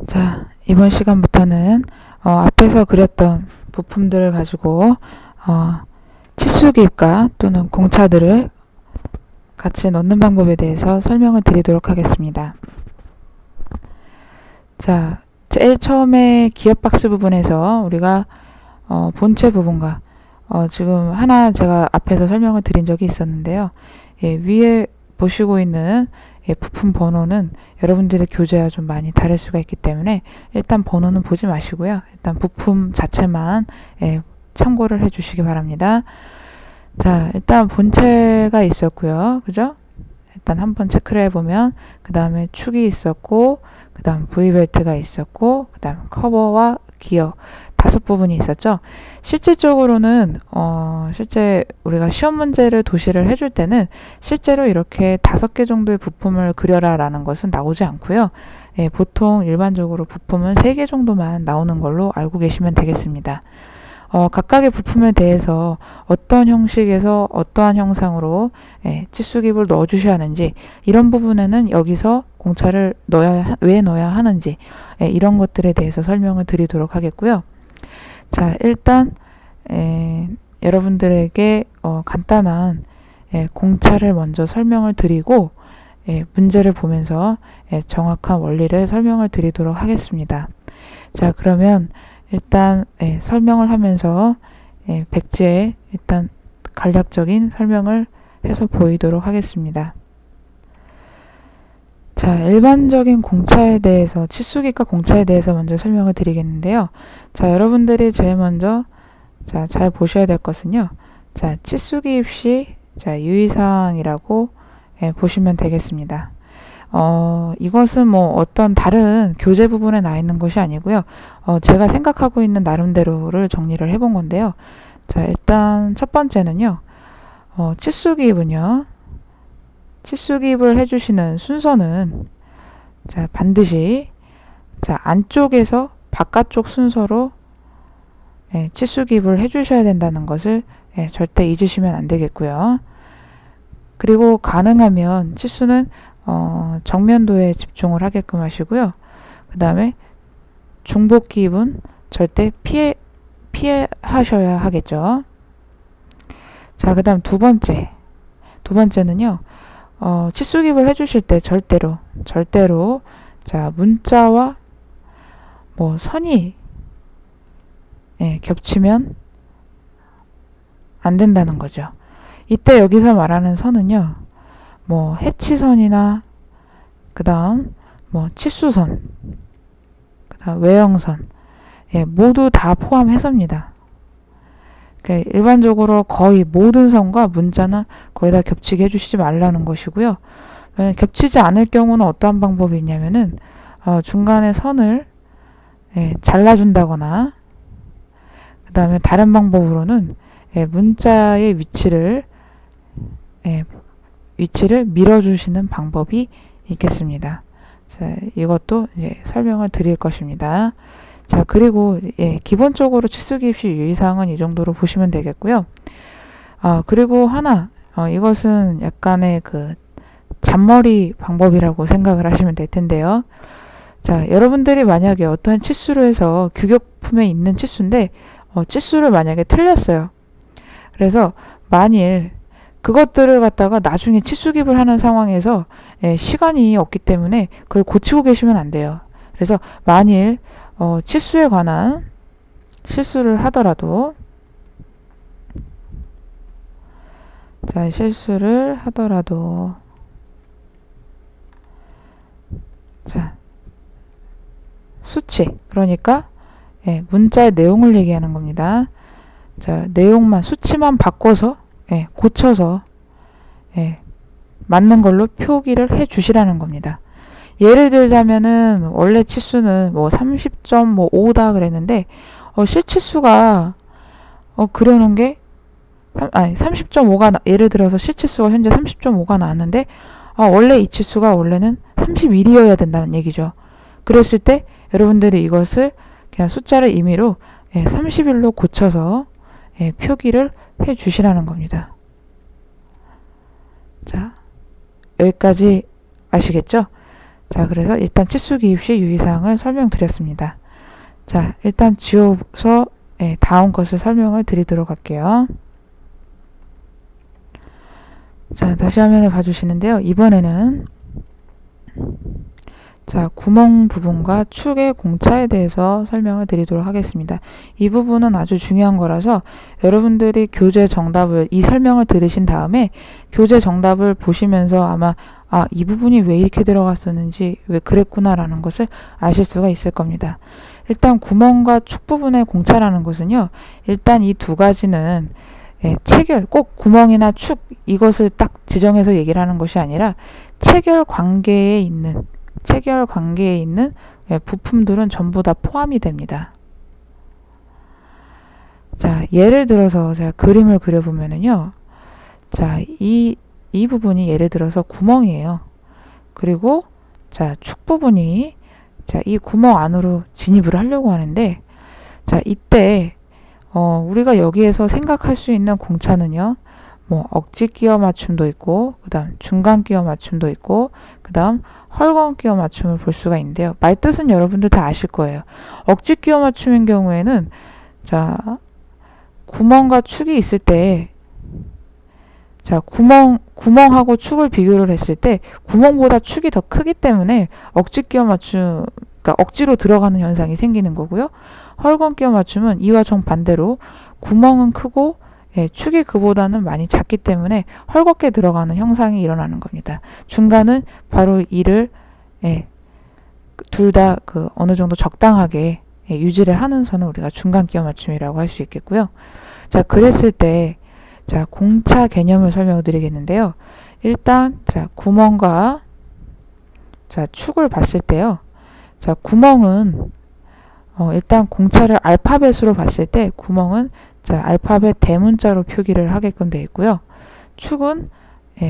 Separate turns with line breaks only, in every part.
자, 이번 시간부터는 앞에서 그렸던 부품들을 가지고 치수기입과 또는 공차들을 같이 넣는 방법에 대해서 설명을 드리도록 하겠습니다. 자, 제일 처음에 기업 박스 부분에서 우리가 본체 부분과 지금 하나 제가 앞에서 설명을 드린 적이 있었는데요. 위에 보시고 있는 부품 번호는 여러분들의 교재와 좀 많이 다를 수가 있기 때문에 일단 번호는 보지 마시고요. 일단 부품 자체만 참고를 해 주시기 바랍니다. 자, 일단 본체가 있었고요. 그죠? 일단 한번 체크를 해보면 그 다음에 축이 있었고 그 다음 V벨트가 있었고 그 다음 커버와 기어 5부분이 있었죠. 실질적으로는 실제 우리가 시험 문제를 도시를 해줄 때는 실제로 이렇게 5개 정도의 부품을 그려라 라는 것은 나오지 않고요. 보통 일반적으로 부품은 3개 정도만 나오는 걸로 알고 계시면 되겠습니다. 각각의 부품에 대해서 어떤 형식에서 어떠한 형상으로 치수기를 넣어 주셔야 하는지, 이런 부분에는 여기서 공차를 왜 넣어야 하는지 이런 것들에 대해서 설명을 드리도록 하겠고요. 자, 일단 여러분들에게 간단한 공차를 먼저 설명을 드리고 문제를 보면서 정확한 원리를 설명을 드리도록 하겠습니다. 자, 그러면 일단 설명을 하면서 백지에 일단 간략적인 설명을 해서 보이도록 하겠습니다. 자, 일반적인 공차에 대해서, 치수기과 공차에 대해서 먼저 설명을 드리겠는데요. 자, 여러분들이 제일 먼저 잘 보셔야 될 것은요. 자, 치수기 입시 유의사항이라고 보시면 되겠습니다. 이것은 뭐 어떤 다른 교재 부분에 나 있는 것이 아니고요. 제가 생각하고 있는 나름대로를 정리를 해본 건데요. 자, 일단 첫 번째는요. 치수기입은요. 치수기입을 해주시는 순서는 자, 반드시 안쪽에서 바깥쪽 순서로 치수기입을 해주셔야 된다는 것을 절대 잊으시면 안 되겠고요. 그리고 가능하면 치수는 정면도에 집중을 하게끔 하시고요. 그 다음에 중복 기입은 절대 피하셔야 하겠죠. 자, 그 다음 두 번째는요. 치수 기입을 해주실 때 절대로 자, 문자와 뭐 선이 겹치면 안 된다는 거죠. 이때 여기서 말하는 선은요. 뭐 해치선이나 그 다음 뭐 치수선, 그 다음 외형선 모두 다 포함해서입니다. 그러니까 일반적으로 거의 모든 선과 문자는 거의 다 겹치게 해주시지 말라는 것이고요. 겹치지 않을 경우는 어떠한 방법이 있냐면은 중간에 선을 잘라준다거나 그 다음에 다른 방법으로는 문자의 위치를 밀어주시는 방법이 있겠습니다. 자, 이것도 이제 설명을 드릴 것입니다. 자, 그리고 기본적으로 치수기 입시 유의사항은 이 정도로 보시면 되겠고요. 그리고 하나, 이것은 약간의 그 잔머리 방법이라고 생각을 하시면 될 텐데요. 자, 여러분들이 만약에 어떠한 치수로 해서 규격품에 있는 치수인데 치수를 만약에 틀렸어요. 그래서 만일 그것들을 갖다가 나중에 치수기입을 하는 상황에서 시간이 없기 때문에 그걸 고치고 계시면 안 돼요. 그래서 만일 치수에 관한 실수를 하더라도 자, 수치, 그러니까 문자의 내용을 얘기하는 겁니다. 자, 내용만, 수치만 바꿔서 고쳐서 맞는 걸로 표기를 해 주시라는 겁니다. 예를 들자면은 원래 치수는 뭐 30.5다 그랬는데 실치수가 그려놓은 게 30.5가 예를 들어서 실치수가 현재 30.5가 나왔는데 원래 이 치수가 원래는 31이어야 된다는 얘기죠. 그랬을 때 여러분들이 이것을 그냥 숫자를 임의로 31로 고쳐서 표기를 해 주시라는 겁니다. 자, 여기까지 아시겠죠? 자, 그래서 일단 치수 기입 시 유의사항을 설명드렸습니다. 자, 일단 지워서 다음 것을 설명을 드리도록 할게요. 자, 다시 화면을 봐주시는데요. 이번에는 자, 구멍 부분과 축의 공차에 대해서 설명을 드리도록 하겠습니다. 이 부분은 아주 중요한 거라서 여러분들이 교재 정답을, 이 설명을 들으신 다음에 교재 정답을 보시면서 아마 이 부분이 왜 이렇게 들어갔었는지, 왜 그랬구나 라는 것을 아실 수가 있을 겁니다. 일단 구멍과 축 부분의 공차라는 것은요, 일단 이 두 가지는 체결, 꼭 구멍이나 축 이것을 딱 지정해서 얘기를 하는 것이 아니라 체결 관계에 있는 부품들은 전부 다 포함이 됩니다. 자, 예를 들어서 제가 그림을 그려보면은요, 자, 이 부분이 예를 들어서 구멍이에요. 그리고 자, 축 부분이 자, 이 구멍 안으로 진입을 하려고 하는데, 자, 이때 우리가 여기에서 생각할 수 있는 공차는요, 뭐 억지 끼워 맞춤도 있고, 그 다음 중간 끼워 맞춤도 있고, 그 다음 헐거운 끼워 맞춤을 볼 수가 있는데요. 말뜻은 여러분들 다 아실 거예요. 억지 끼워 맞춤인 경우에는 자, 구멍과 축이 있을 때, 자, 구멍하고 축을 비교를 했을 때 구멍보다 축이 더 크기 때문에 억지 끼워 맞춤, 그러니까 억지로 들어가는 현상이 생기는 거고요. 헐거운 끼워 맞춤은 이와 정반대로 구멍은 크고 축이 그보다는 많이 작기 때문에 헐겁게 들어가는 현상이 일어나는 겁니다. 중간은 바로 이를 둘 다 어느 정도 적당하게 유지를 하는 선을 우리가 중간 끼워 맞춤이라고 할 수 있겠고요. 자, 그랬을 때 자, 공차 개념을 설명을 드리겠는데요. 일단 자, 구멍과 자, 축을 봤을 때요. 자, 구멍은 일단 공차를 알파벳으로 봤을 때 구멍은 자, 알파벳 대문자로 표기를 하게끔 되어 있고요. 축은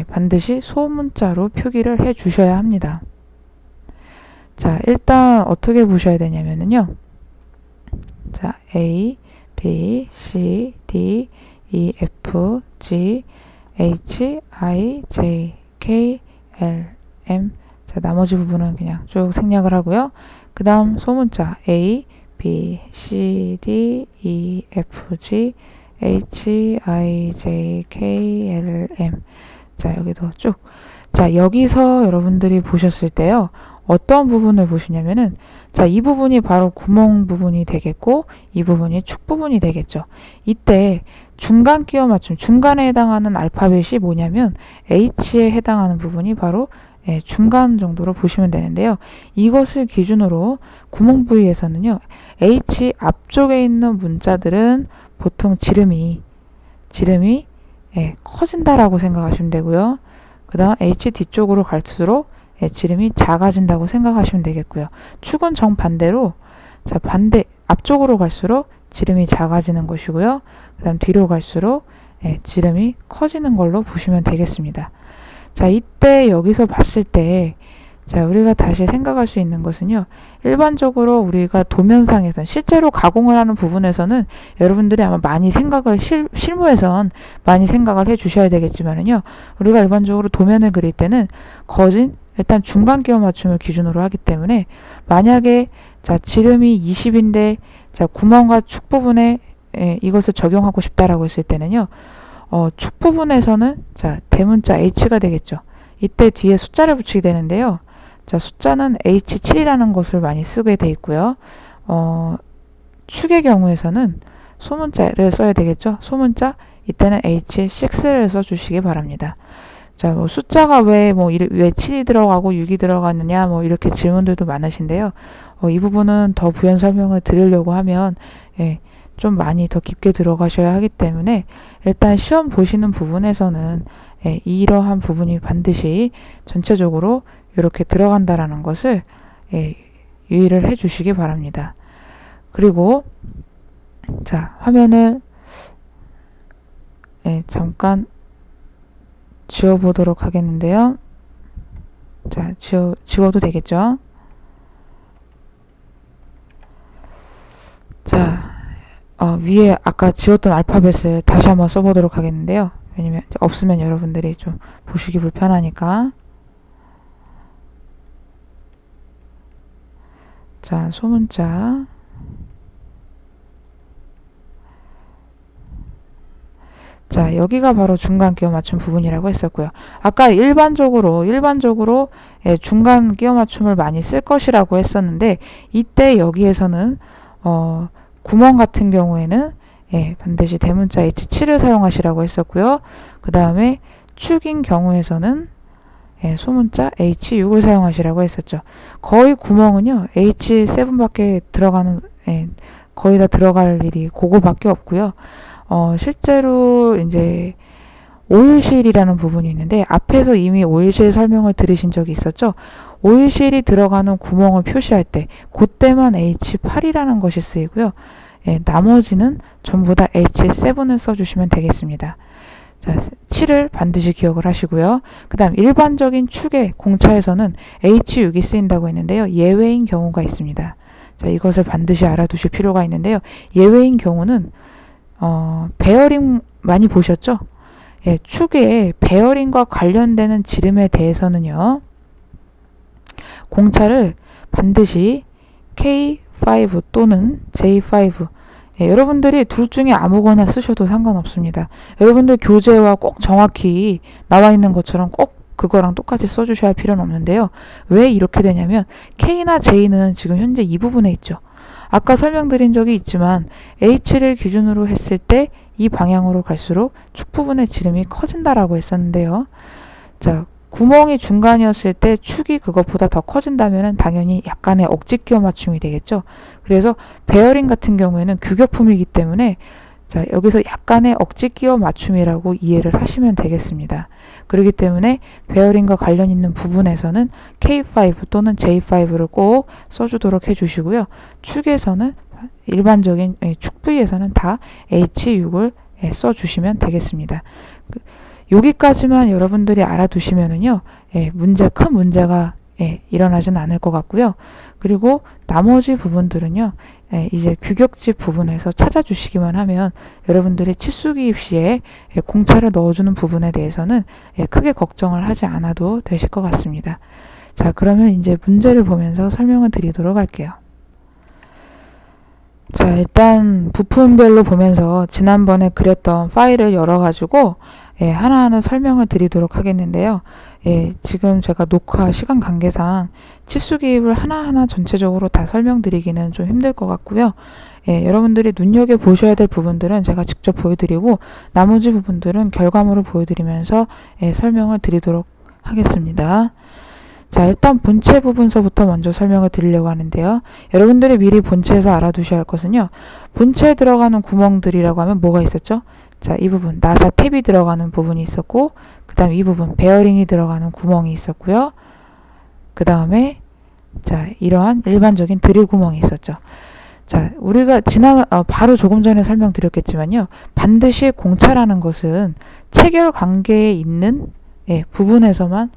반드시 소문자로 표기를 해 주셔야 합니다. 자, 일단 어떻게 보셔야 되냐면요. 자, A, B, C, D, E, F, G, H, I, J, K, L, M. 자, 나머지 부분은 그냥 쭉 생략을 하고요. 그 다음 소문자 A, B, C, D, E, F, G, H, I, J, K, L, M. 자, 여기도 쭉. 자, 여기서 여러분들이 보셨을 때요. 어떤 부분을 보시냐면은 자, 이 부분이 바로 구멍 부분이 되겠고 이 부분이 축 부분이 되겠죠. 이때 중간 끼워 맞춤, 중간에 해당하는 알파벳이 뭐냐면 H에 해당하는 부분이 바로 중간 정도로 보시면 되는데요. 이것을 기준으로 구멍 부위에서는요. H 앞쪽에 있는 문자들은 보통 지름이 커진다라고 생각하시면 되고요. 그 다음 H 뒤쪽으로 갈수록 지름이 작아진다고 생각하시면 되겠고요. 축은 정반대로 자, 앞쪽으로 갈수록 지름이 작아지는 것이고요. 그 다음 뒤로 갈수록 지름이 커지는 걸로 보시면 되겠습니다. 자, 이때 여기서 봤을 때 자, 우리가 다시 생각할 수 있는 것은요. 일반적으로 우리가 도면상에선 실제로 가공을 하는 부분에서는 여러분들이 아마 많이 생각을 실무에선 많이 생각을 해 주셔야 되겠지만은요. 우리가 일반적으로 도면을 그릴 때는 거진 일단 중간 끼워 맞춤을 기준으로 하기 때문에 만약에 자, 지름이 20인데 자, 구멍과 축 부분에 이것을 적용하고 싶다라고 했을 때는요. 축 부분에서는 자, 대문자 H가 되겠죠. 이때 뒤에 숫자를 붙이게 되는데요. 자, 숫자는 H7이라는 것을 많이 쓰게 돼 있고요. 축의 경우에서는 소문자를 써야 되겠죠. 소문자 이때는 H6를 써주시기 바랍니다. 자, 뭐 숫자가 왜 7이 들어가고 6이 들어갔느냐 뭐 이렇게 질문들도 많으신데요. 이 부분은 더 부연 설명을 드리려고 하면 좀 많이 더 깊게 들어가셔야 하기 때문에 일단 시험 보시는 부분에서는 이러한 부분이 반드시 전체적으로 이렇게 들어간다라는 것을 유의를 해 주시기 바랍니다. 그리고 자, 화면을 잠깐 지워보도록 하겠는데요. 자, 지워도 되겠죠? 자, 위에 아까 지웠던 알파벳을 다시 한번 써보도록 하겠는데요. 왜냐면 없으면 여러분들이 좀 보시기 불편하니까. 자, 소문자. 자, 여기가 바로 중간 끼워 맞춤 부분이라고 했었고요. 아까 일반적으로 예, 중간 끼워 맞춤을 많이 쓸 것이라고 했었는데, 이때 여기에서는 구멍 같은 경우에는 예, 반드시 대문자 H7을 사용하시라고 했었고요. 그 다음에 축인 경우에서는 예, 소문자 H6을 사용하시라고 했었죠. 거의 구멍은요, H7밖에 들어가는, 예, 거의 다 들어갈 일이 그거밖에 없고요. 실제로 이제 오일실이라는 부분이 있는데, 앞에서 이미 오일실 설명을 들으신 적이 있었죠. 오일실이 들어가는 구멍을 표시할 때 그때만 H8이라는 것이 쓰이고요. 예, 나머지는 전부 다 H7을 써주시면 되겠습니다. 자, 7을 반드시 기억을 하시고요. 그 다음 일반적인 축의 공차에서는 H6이 쓰인다고 했는데요. 예외인 경우가 있습니다. 자, 이것을 반드시 알아두실 필요가 있는데요. 예외인 경우는 베어링 많이 보셨죠? 예, 축의 베어링과 관련되는 지름에 대해서는요. 공차를 반드시 K5 또는 J5 예, 여러분들이 둘 중에 아무거나 쓰셔도 상관없습니다. 여러분들 교재와 꼭 정확히 나와 있는 것처럼 꼭 그거랑 똑같이 써주셔야 할 필요는 없는데요. 왜 이렇게 되냐면 K나 J는 지금 현재 이 부분에 있죠. 아까 설명드린 적이 있지만 H를 기준으로 했을 때 이 방향으로 갈수록 축 부분의 지름이 커진다라고 했었는데요. 자, 구멍이 중간이었을 때 축이 그것보다 더 커진다면 당연히 약간의 억지 끼워 맞춤이 되겠죠. 그래서 베어링 같은 경우에는 규격품이기 때문에 자, 여기서 약간의 억지 끼워 맞춤이라고 이해를 하시면 되겠습니다. 그렇기 때문에 베어링과 관련 있는 부분에서는 K5 또는 J5를 꼭 써주도록 해주시고요. 축에서는 일반적인 축 부위에서는 다 H6을 써주시면 되겠습니다. 여기까지만 여러분들이 알아두시면은요, 큰 문제가 일어나지는 않을 것 같고요. 그리고 나머지 부분들은요, 이제 규격집 부분에서 찾아주시기만 하면 여러분들이 치수기입 시에 공차를 넣어주는 부분에 대해서는 크게 걱정을 하지 않아도 되실 것 같습니다. 자, 그러면 이제 문제를 보면서 설명을 드리도록 할게요. 자, 일단 부품별로 보면서 지난번에 그렸던 파일을 열어가지고 하나하나 설명을 드리도록 하겠는데요. 지금 제가 녹화 시간 관계상 치수기입을 하나하나 전체적으로 다 설명드리기는 좀 힘들 것 같고요. 여러분들이 눈여겨보셔야 될 부분들은 제가 직접 보여드리고 나머지 부분들은 결과물을 보여드리면서 설명을 드리도록 하겠습니다. 자, 일단 본체 부분서부터 먼저 설명을 드리려고 하는데요. 여러분들이 미리 본체에서 알아두셔야 할 것은요. 본체에 들어가는 구멍들이라고 하면 뭐가 있었죠? 자, 이 부분 나사 탭이 들어가는 부분이 있었고 그 다음 이 부분 베어링이 들어가는 구멍이 있었고요. 그 다음에 자, 이러한 일반적인 드릴 구멍이 있었죠. 자, 우리가 바로 조금 전에 설명드렸겠지만요. 반드시 공차라는 것은 체결 관계에 있는 부분에서만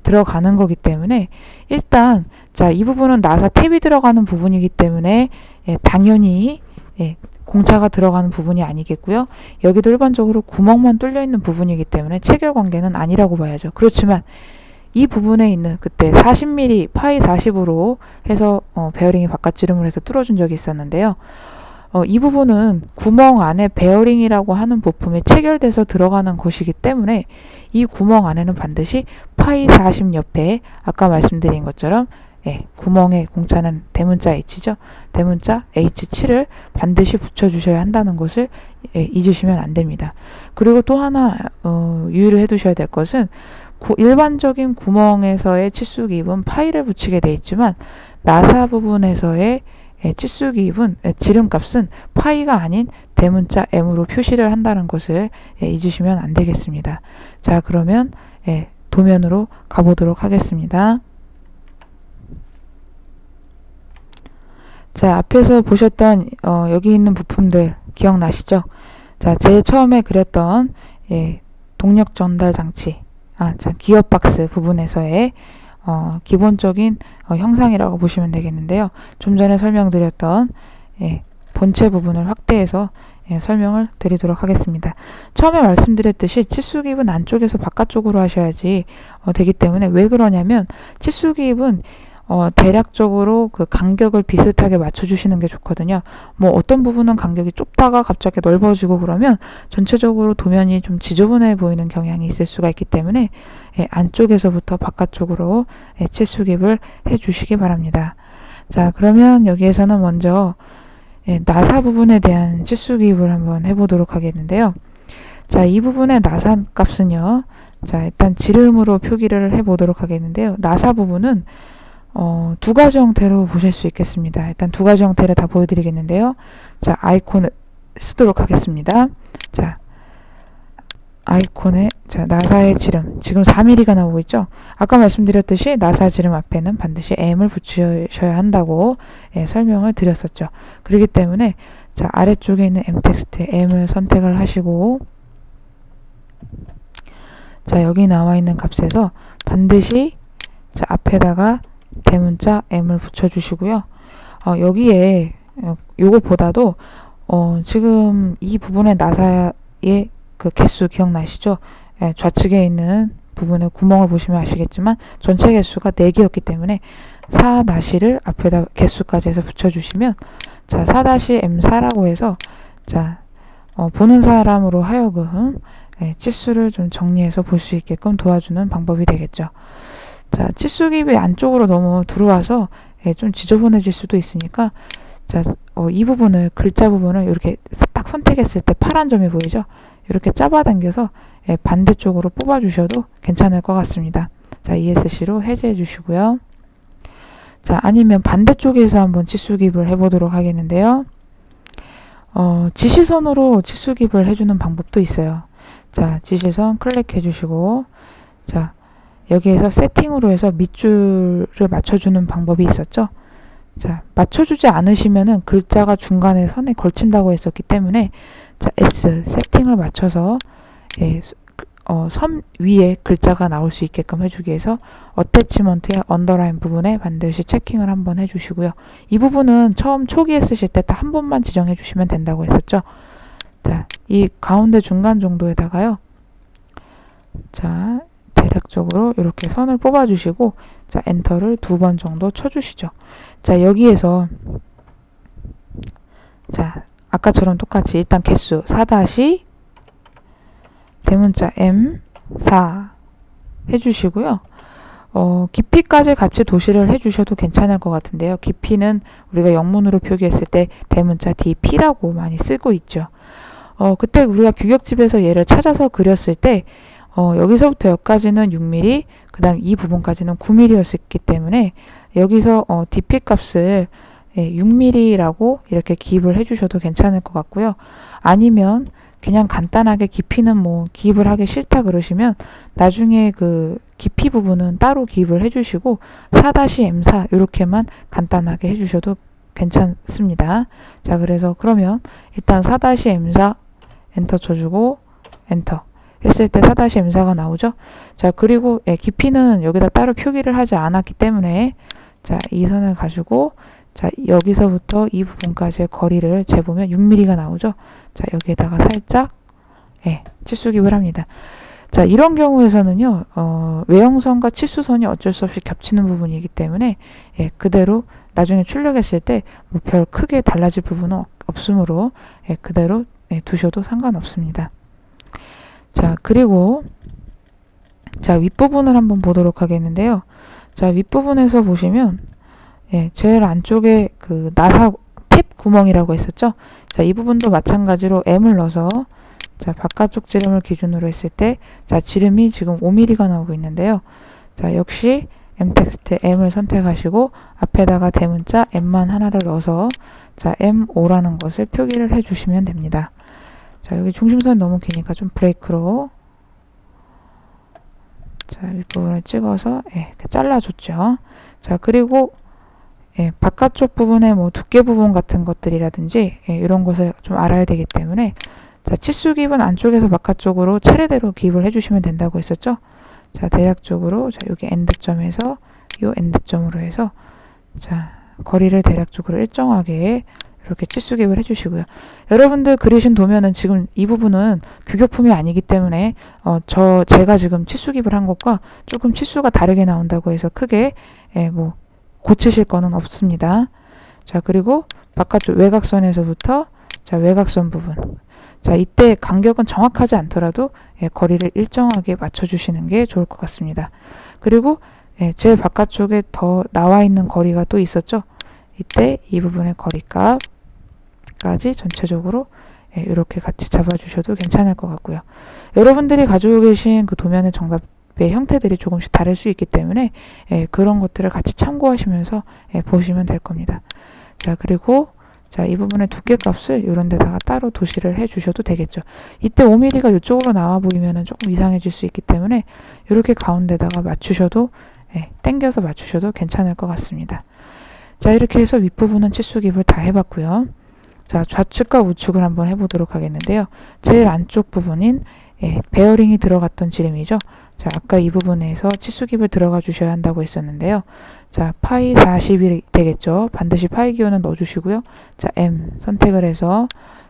들어가는 거기 때문에 일단 자, 이 부분은 나사 탭이 들어가는 부분이기 때문에 당연히 공차가 들어가는 부분이 아니겠고요. 여기도 일반적으로 구멍만 뚫려 있는 부분이기 때문에 체결 관계는 아니라고 봐야죠. 그렇지만 이 부분에 있는 그때 40mm 파이 40으로 해서 베어링이 바깥지름을 해서 뚫어준 적이 있었는데요. 이 부분은 구멍 안에 베어링이라고 하는 부품이 체결돼서 들어가는 것이기 때문에 이 구멍 안에는 반드시 파이 40 옆에 아까 말씀드린 것처럼 구멍의 공차는 대문자 H죠. 대문자 H7을 반드시 붙여주셔야 한다는 것을 잊으시면 안 됩니다. 그리고 또 하나 유의를 해두셔야 될 것은 일반적인 구멍에서의 치수기입은 파이를 붙이게 되어 있지만 나사 부분에서의 치수기입은 지름값은 파이가 아닌 대문자 M으로 표시를 한다는 것을 잊으시면 안 되겠습니다. 자, 그러면 도면으로 가보도록 하겠습니다. 자, 앞에서 보셨던 여기 있는 부품들 기억나시죠? 자, 제일 처음에 그렸던 동력 전달 장치, 자, 기어박스 부분에서의 기본적인 형상이라고 보시면 되겠는데요. 좀 전에 설명드렸던 본체 부분을 확대해서 설명을 드리도록 하겠습니다. 처음에 말씀드렸듯이 치수기입은 안쪽에서 바깥쪽으로 하셔야지 되기 때문에 왜 그러냐면 치수기입은 대략적으로 그 간격을 비슷하게 맞춰주시는 게 좋거든요. 뭐 어떤 부분은 간격이 좁다가 갑자기 넓어지고 그러면 전체적으로 도면이 좀 지저분해 보이는 경향이 있을 수가 있기 때문에 안쪽에서부터 바깥쪽으로 치수깁을 해주시기 바랍니다. 자, 그러면 여기에서는 먼저 나사 부분에 대한 치수깁을 한번 해보도록 하겠는데요. 자, 이 부분의 나사 값은요. 자, 일단 지름으로 표기를 해보도록 하겠는데요. 나사 부분은 두 가지 형태로 보실 수 있겠습니다. 일단 두 가지 형태를 다 보여드리겠는데요. 자, 아이콘을 쓰도록 하겠습니다. 자, 아이콘에 나사의 지름, 지금 4mm가 나오고 있죠. 아까 말씀드렸듯이 나사 지름 앞에는 반드시 M을 붙이셔야 한다고 설명을 드렸었죠. 그렇기 때문에 자, 아래쪽에 있는 M 텍스트에 M을 선택을 하시고, 자, 여기 나와 있는 값에서 반드시 자, 앞에다가 대문자 M을 붙여주시고요. 여기에 요거보다도 지금 이 부분의 나사의 그 개수 기억나시죠? 좌측에 있는 부분에 구멍을 보시면 아시겠지만 전체 개수가 4개였기 때문에 4-를 앞에다 개수까지 해서 붙여주시면 자, 4-M4라고 해서 자, 보는 사람으로 하여금 치수를 좀 정리해서 볼 수 있게끔 도와주는 방법이 되겠죠. 자, 치수깁이 안쪽으로 너무 들어와서 좀 지저분해질 수도 있으니까 자, 이 부분을 글자 부분을 이렇게 딱 선택했을 때 파란 점이 보이죠? 이렇게 잡아당겨서 반대쪽으로 뽑아주셔도 괜찮을 것 같습니다. 자, ESC로 해제해 주시고요. 자, 아니면 반대쪽에서 한번 치수깁을 해보도록 하겠는데요. 지시선으로 치수깁을 해주는 방법도 있어요. 자, 지시선 클릭해 주시고, 자, 여기에서 세팅으로 해서 밑줄을 맞춰주는 방법이 있었죠. 자, 맞춰주지 않으시면은 글자가 중간에 선에 걸친다고 했었기 때문에 자, S 세팅을 맞춰서 선 위에 글자가 나올 수 있게끔 해주기 위해서 어태치먼트의 언더라인 부분에 반드시 체킹을 한번 해주시고요. 이 부분은 처음 초기에 쓰실 때 딱 한 번만 지정해 주시면 된다고 했었죠. 자, 이 가운데 중간 정도에다가요. 자, 대략적으로 이렇게 선을 뽑아주시고 자, 엔터를 2번 정도 쳐주시죠. 자, 여기에서 자, 아까처럼 똑같이 일단 개수 4- 대문자 M4 해주시고요. 깊이까지 같이 도시를 해주셔도 괜찮을 것 같은데요. 깊이는 우리가 영문으로 표기했을 때 대문자 DP라고 많이 쓰고 있죠. 그때 우리가 규격집에서 얘를 찾아서 그렸을 때 여기서부터 여기까지는 6mm, 그 다음 이 부분까지는 9mm였기 때문에 여기서 DP 값을 6mm라고 이렇게 기입을 해주셔도 괜찮을 것 같고요. 아니면 그냥 간단하게 깊이는 뭐 기입을 하기 싫다 그러시면 나중에 그 깊이 부분은 따로 기입을 해주시고 4-M4 이렇게만 간단하게 해주셔도 괜찮습니다. 자, 그래서 그러면 일단 4-M4 엔터 쳐주고 엔터 했을 때 4-M4가 나오죠. 자, 그리고 깊이는 여기다 따로 표기를 하지 않았기 때문에 자, 이 선을 가지고 자, 여기서부터 이 부분까지의 거리를 재보면 6mm가 나오죠. 자, 여기에다가 살짝 치수깁을 합니다. 자, 이런 경우에서는요, 외형선과 치수선이 어쩔 수 없이 겹치는 부분이기 때문에 그대로 나중에 출력했을 때 뭐 별 크게 달라질 부분은 없으므로 그대로 두셔도 상관없습니다. 자, 그리고 자, 윗부분을 한번 보도록 하겠는데요. 자, 윗부분에서 보시면 제일 안쪽에 그 나사 탭 구멍이라고 했었죠. 자, 이 부분도 마찬가지로 M을 넣어서 자, 바깥쪽 지름을 기준으로 했을 때 자, 지름이 지금 5mm가 나오고 있는데요. 자, 역시 M 텍스트 M을 선택하시고 앞에다가 대문자 M만 하나를 넣어서 자, M5라는 것을 표기를 해주시면 됩니다. 자, 여기 중심선이 너무 기니까 좀 브레이크로 자, 윗부분을 찍어서 이렇게 잘라줬죠. 자, 그리고 바깥쪽 부분의 뭐 두께 부분 같은 것들이라든지 이런 것을 좀 알아야 되기 때문에 자, 치수 기입은 안쪽에서 바깥쪽으로 차례대로 기입을 해주시면 된다고 했었죠. 자, 대략적으로 자, 여기 엔드점에서 이 엔드점으로 해서 자, 거리를 대략적으로 일정하게 이렇게 치수 기입을 해주시고요. 여러분들 그리신 도면은 지금 이 부분은 규격품이 아니기 때문에 제가 지금 치수 기입을 한 것과 조금 치수가 다르게 나온다고 해서 크게 뭐 고치실 거는 없습니다. 자, 그리고 바깥쪽 외곽선에서부터 자, 외곽선 부분. 자, 이때 간격은 정확하지 않더라도 거리를 일정하게 맞춰주시는 게 좋을 것 같습니다. 그리고 제일 바깥쪽에 더 나와 있는 거리가 또 있었죠. 이때 이 부분의 거리값까지 전체적으로 이렇게 같이 잡아주셔도 괜찮을 것 같고요. 여러분들이 가지고 계신 그 도면의 정답의 형태들이 조금씩 다를 수 있기 때문에 그런 것들을 같이 참고하시면서 보시면 될 겁니다. 자, 그리고 자, 이 부분의 두께 값을 이런 데다가 따로 도시를 해 주셔도 되겠죠. 이때 5mm가 이쪽으로 나와 보이면 조금 이상해질 수 있기 때문에 이렇게 가운데다가 맞추셔도 당겨서 맞추셔도 괜찮을 것 같습니다. 자, 이렇게 해서 윗부분은 치수 기입을 다 해봤고요. 자, 좌측과 우측을 한번 해보도록 하겠는데요. 제일 안쪽 부분인 베어링이 들어갔던 지름이죠. 자, 아까 이 부분에서 치수 기입을 들어가 주셔야 한다고 했었는데요. 자, 파이 40이 되겠죠. 반드시 파이 기호는 넣어주시고요. 자, M 선택을 해서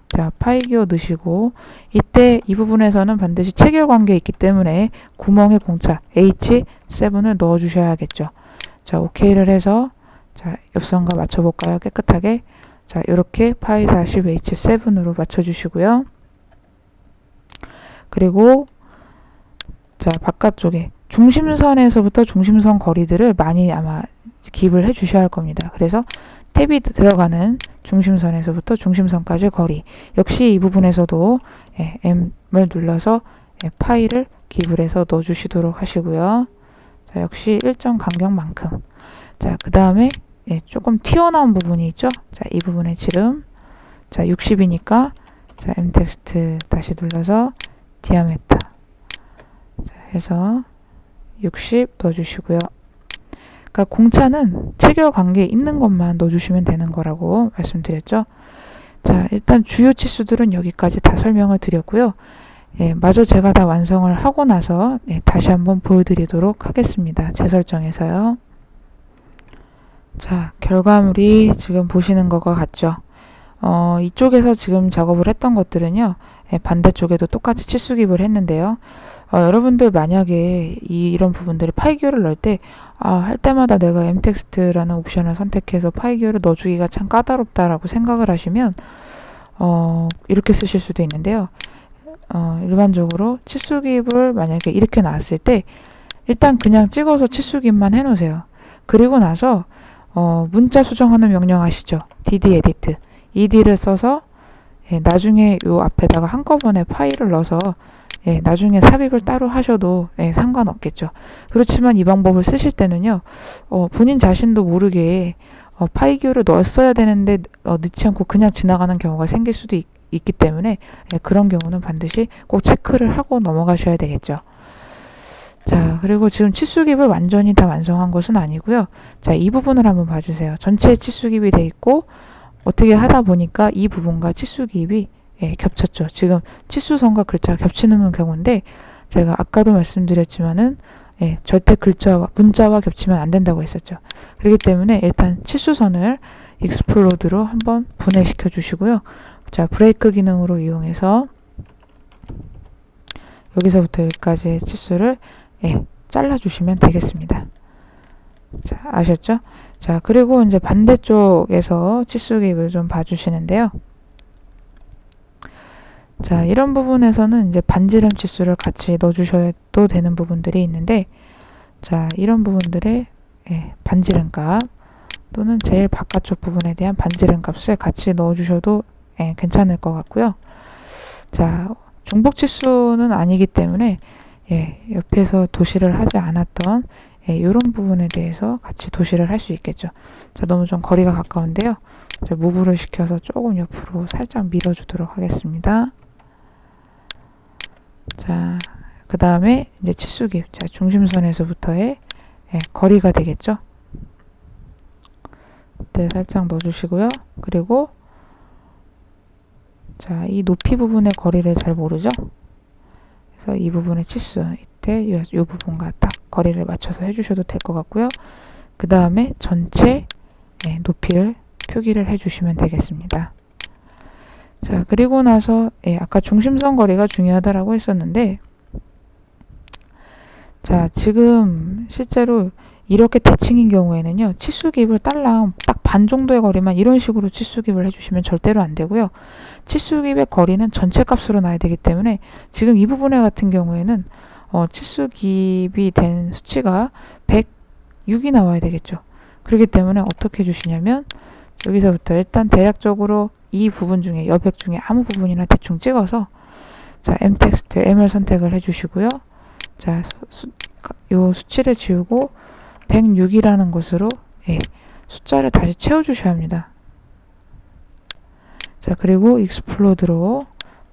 자, 파이 기호 넣으시고 이때 이 부분에서는 반드시 체결 관계에 있기 때문에 구멍에 공차 H7을 넣어주셔야겠죠. 자, OK를 해서 자, 옆선과 맞춰볼까요? 깨끗하게. 자, 이렇게 파이 40 H7으로 맞춰주시고요. 그리고 자, 바깥쪽에 중심선에서부터 중심선 거리들을 많이 아마 기입을 해 주셔야 할 겁니다. 그래서 탭이 들어가는 중심선에서부터 중심선까지 거리 역시 이 부분에서도 M을 눌러서 파이를 기입을 해서 넣어 주시도록 하시고요. 자, 역시 일정 간격만큼. 자, 그 다음에 조금 튀어나온 부분이 있죠. 자, 이 부분의 지름 자, 60이니까 자, M 텍스트 다시 눌러서 디아메타 자, 해서 60 넣어주시고요. 그러니까 공차는 체결 관계에 있는 것만 넣어주시면 되는 거라고 말씀드렸죠. 자, 일단 주요 치수들은 여기까지 다 설명을 드렸고요. 마저 제가 다 완성을 하고 나서 다시 한번 보여드리도록 하겠습니다. 재설정에서요. 자, 결과물이 지금 보시는 것과 같죠. 이쪽에서 지금 작업을 했던 것들은요. 반대쪽에도 똑같이 치수 기입을 했는데요. 여러분들 만약에 이런 부분들이 파이 기호를 넣을 때 할 때마다 내가 m텍스트라는 옵션을 선택해서 파이 기호를 넣어주기가 참 까다롭다라고 생각을 하시면 이렇게 쓰실 수도 있는데요. 일반적으로 치수 기입을 만약에 이렇게 나왔을 때 일단 그냥 찍어서 치수 기입만 해놓으세요. 그리고 나서 문자 수정하는 명령 아시죠? dd edit ed를 써서 나중에 요 앞에다가 한꺼번에 파일을 넣어서 나중에 삽입을 따로 하셔도 상관없겠죠. 그렇지만 이 방법을 쓰실 때는요. 본인 자신도 모르게 파일 기호를 넣었어야 되는데 넣지 않고 그냥 지나가는 경우가 생길 수도 있기 때문에 그런 경우는 반드시 꼭 체크를 하고 넘어가셔야 되겠죠. 자, 그리고 지금 치수 기입을 완전히 다 완성한 것은 아니고요. 자, 이 부분을 한번 봐주세요. 전체 치수 기입이 돼 있고 어떻게 하다 보니까 이 부분과 치수 기입이 겹쳤죠. 지금 치수선과 글자가 겹치는 경우인데 제가 아까도 말씀드렸지만은 절대 문자와 겹치면 안 된다고 했었죠. 그렇기 때문에 일단 치수선을 익스플로드로 한번 분해시켜 주시고요. 자, 브레이크 기능으로 이용해서 여기서부터 여기까지의 치수를 잘라주시면 되겠습니다. 자, 아셨죠? 자, 그리고 이제 반대쪽에서 치수 기입을 좀 봐주시는데요. 자, 이런 부분에서는 이제 반지름 치수를 같이 넣어주셔도 되는 부분들이 있는데, 자, 이런 부분들의 반지름 값 또는 제일 바깥쪽 부분에 대한 반지름 값을 같이 넣어주셔도 괜찮을 것 같고요. 자, 중복 치수는 아니기 때문에 옆에서 도시를 하지 않았던 이런 부분에 대해서 같이 도시를 할 수 있겠죠. 자, 너무 좀 거리가 가까운데요. 자, 무브를 시켜서 조금 옆으로 살짝 밀어주도록 하겠습니다. 자, 그 다음에 이제 치수 기입, 자, 중심선에서부터의 거리가 되겠죠. 네, 살짝 넣어주시고요. 그리고 자, 이 높이 부분의 거리를 잘 모르죠. 그래서 이 부분의 치수, 이때 이 부분과 딱 거리를 맞춰서 해주셔도 될 것 같고요. 그 다음에 전체 높이를 표기를 해주시면 되겠습니다. 자, 그리고 나서 아까 중심선 거리가 중요하다라고 했었는데, 자, 지금 실제로 이렇게 대칭인 경우에는요, 치수 기입을 딸랑 딱 반 정도의 거리만 이런 식으로 치수 기입을 해주시면 절대로 안 되고요. 치수 기입의 거리는 전체 값으로 나야 되기 때문에 지금 이 부분에 같은 경우에는 치수 기입이 된 수치가 106이 나와야 되겠죠. 그렇기 때문에 어떻게 해주시냐면 여기서부터 일단 대략적으로 이 부분 중에 여백 중에 아무 부분이나 대충 찍어서 자, m텍스트 m을 선택을 해주시고요. 자, 요 수치를 지우고 106이라는 것으로 숫자를 다시 채워주셔야 합니다. 자, 그리고 익스플로드로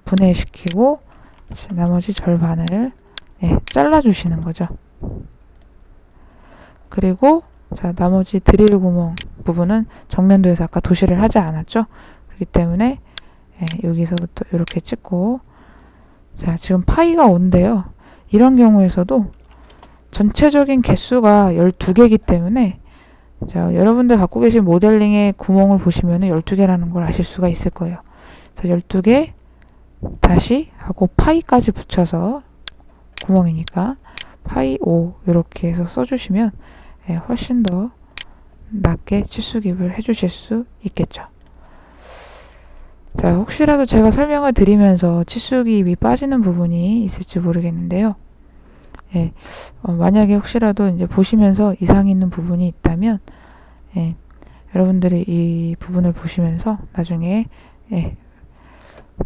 분해시키고 나머지 절반을 잘라주시는 거죠. 그리고 자, 나머지 드릴 구멍 부분은 정면도에서 아까 도시를 하지 않았죠? 그렇기 때문에 여기서부터 이렇게 찍고 자, 지금 파이가 5인데요. 이런 경우에서도 전체적인 개수가 12개이기 때문에 자, 여러분들 갖고 계신 모델링의 구멍을 보시면 12개라는 걸 아실 수가 있을 거예요. 자, 12개 다시 하고 파이까지 붙여서 구멍이니까 파이 5 이렇게 해서 써주시면 훨씬 더 낮게 치수 기입을 해주실 수 있겠죠. 자, 혹시라도 제가 설명을 드리면서 치수 기입이 빠지는 부분이 있을지 모르겠는데요. 만약에 혹시라도 이제 보시면서 이상이 있는 부분이 있다면 여러분들이 이 부분을 보시면서 나중에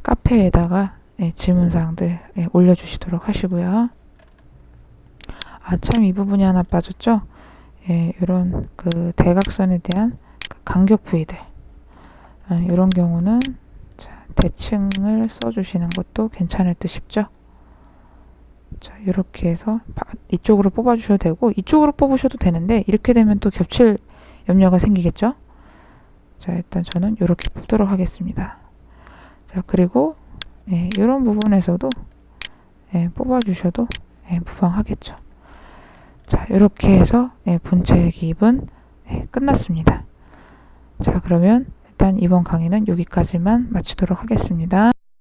카페에다가 질문사항들 올려주시도록 하시고요. 아, 참 이 부분이 하나 빠졌죠? 이런 그 대각선에 대한 간격 부위들 이런 경우는 자, 대칭을 써주시는 것도 괜찮을 듯 싶죠? 자, 이렇게 해서 이쪽으로 뽑아주셔도 되고 이쪽으로 뽑으셔도 되는데 이렇게 되면 또 겹칠 염려가 생기겠죠? 자, 일단 저는 이렇게 뽑도록 하겠습니다. 자, 그리고 이런 부분에서도 뽑아주셔도 무방하겠죠. 자, 이렇게 해서 본체 기입은 끝났습니다. 자, 그러면 일단 이번 강의는 여기까지만 마치도록 하겠습니다.